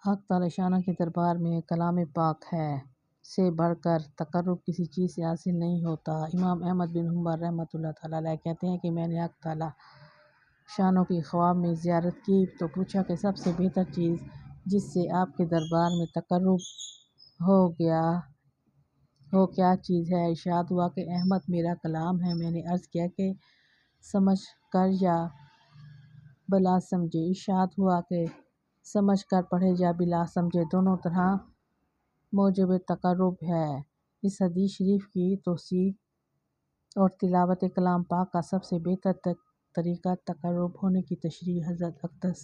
حق تعالی شانہ کے دربار میں کلام پاک ہے سے بڑھ کر تقرب کسی چیز سے حاصل نہیں ہوتا۔ امام احمد بن حنبل رحمۃ اللہ تعالیٰ علیہ کہتے ہیں کہ میں نے حق تعالی شانہ کی خواب میں زیارت کی تو پوچھا کہ سب سے بہتر چیز جس سے آپ کے دربار میں تقرب ہو کیا چیز ہے؟ ارشاد ہوا کہ احمد میرا کلام ہے۔ میں نے عرض کیا کہ سمجھ کر یا بلا سمجھے؟ ارشاد ہوا کہ سمجھ کر پڑھے یا بلا سمجھے دونوں طرح موجب تقرب ہے۔ اس حدیث شریف کی توثیق اور تلاوت کلام پاک کا سب سے بہتر طریقہ تقرب ہونے کی تشریح حضرت اقدس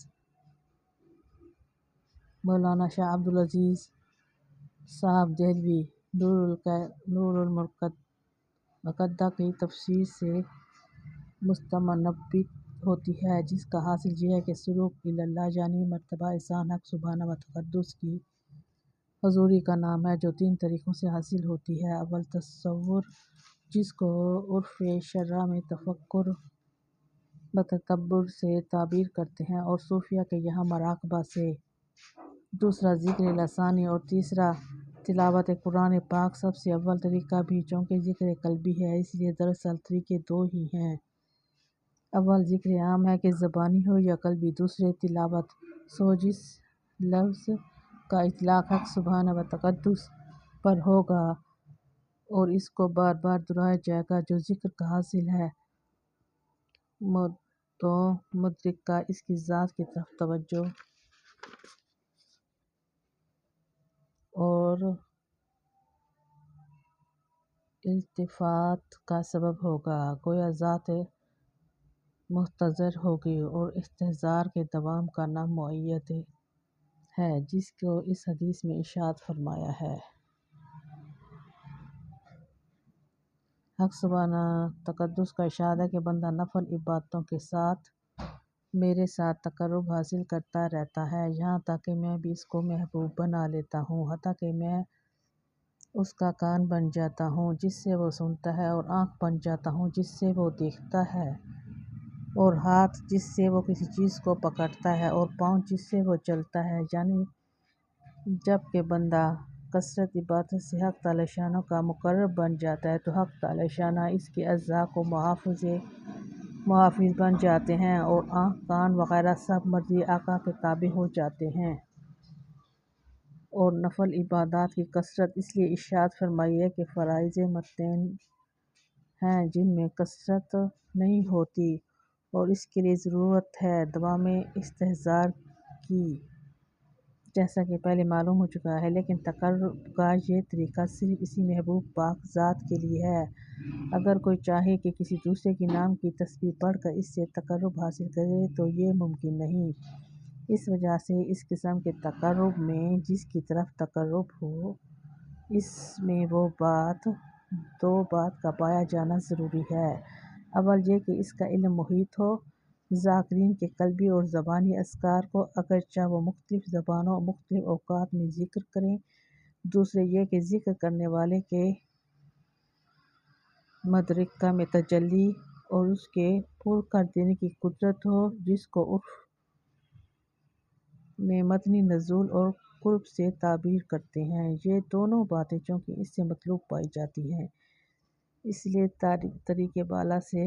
مولانا شاہ عبدالعزیز صاحب دہلوی نور المقدہ کی تفسیر سے مستنبط ہوتی ہے، جس کا حاصل یہ ہے کہ سلوک اللہ یعنی مرتبہ احسان حق سبحانہ و تقدس کی حضوری کا نام ہے، جو 3 طریقوں سے حاصل ہوتی ہے۔ اول تصور، جس کو عرف شرع میں تفکر و تدبر سے تعبیر کرتے ہیں اور صوفیہ کے یہاں مراقبہ سے۔ دوسرا ذکر لسانی اور تیسرا تلاوت قرآن پاک۔ سب سے اول طریقہ بھی چونکہ ذکر قلبی ہے، اس لیے دراصل طریقے 2 ہی ہیں۔ اول ذکر عام ہے کہ زبانی ہو یا قلبی، دوسرے تلاوت سو جس لفظ کا اطلاق حق سبحانہ و تقدس پر ہوگا اور اس کو بار بار دہرایا جائے گا جو ذکر کا حاصل ہے تو مدرک کا اس کی ذات کی طرف توجہ اور التفات کا سبب ہوگا، گویا ذات محتضر ہوگی اور استحضار کے دوام کا نام معیت ہے، جس کو اس حدیث میں ارشاد فرمایا ہے۔ حق سبحانہ تقدس کا ارشاد ہے کہ بندہ نفل عبادتوں کے ساتھ میرے ساتھ تقرب حاصل کرتا رہتا ہے، یہاں تک کہ میں بھی اس کو محبوب بنا لیتا ہوں، حتیٰ کہ میں اس کا کان بن جاتا ہوں جس سے وہ سنتا ہے، اور آنکھ بن جاتا ہوں جس سے وہ دیکھتا ہے، اور ہاتھ جس سے وہ کسی چیز کو پکڑتا ہے، اور پاؤں جس سے وہ چلتا ہے۔ یعنی جب کہ بندہ کثرت عبادت سے حق تعالی شانہ کا مقرب بن جاتا ہے تو حق تعالی شانہ اس کے اعضاء کو محافظ بن جاتے ہیں، اور آنکھ، کان وغیرہ سب مرضی آقا کے تابع ہو جاتے ہیں۔ اور نفل عبادات کی کثرت اس لیے ارشاد فرمائی ہے کہ فرائض متعین ہیں جن میں کثرت نہیں ہوتی، اور اس کے لیے ضرورت ہے دوام استحضار کی، جیسا کہ پہلے معلوم ہو چکا ہے۔ لیکن تقرب کا یہ طریقہ صرف اسی محبوب پاک ذات کے لیے ہے۔ اگر کوئی چاہے کہ کسی دوسرے کے نام کی تسبیح پڑھ کر اس سے تقرب حاصل کرے تو یہ ممکن نہیں۔ اس وجہ سے اس قسم کے تقرب میں جس کی طرف تقرب ہو، اس میں وہ 2 بات کا پایا جانا ضروری ہے۔ اول یہ کہ اس کا علم محیط ہو ذاکرین کے قلبی اور زبانی اذکار کو، اگرچہ وہ مختلف زبانوں اور مختلف اوقات میں ذکر کریں۔ دوسرے یہ کہ ذکر کرنے والے کے مدرکہ میں تجلی اور اس کے پر کر دینے کی قدرت ہو، جس کو عرف میں مدنی نزول اور قرب سے تعبیر کرتے ہیں۔ یہ دونوں باتیں چونکہ اس سے مطلوب پائی جاتی ہیں، اس لیے طریق بالا سے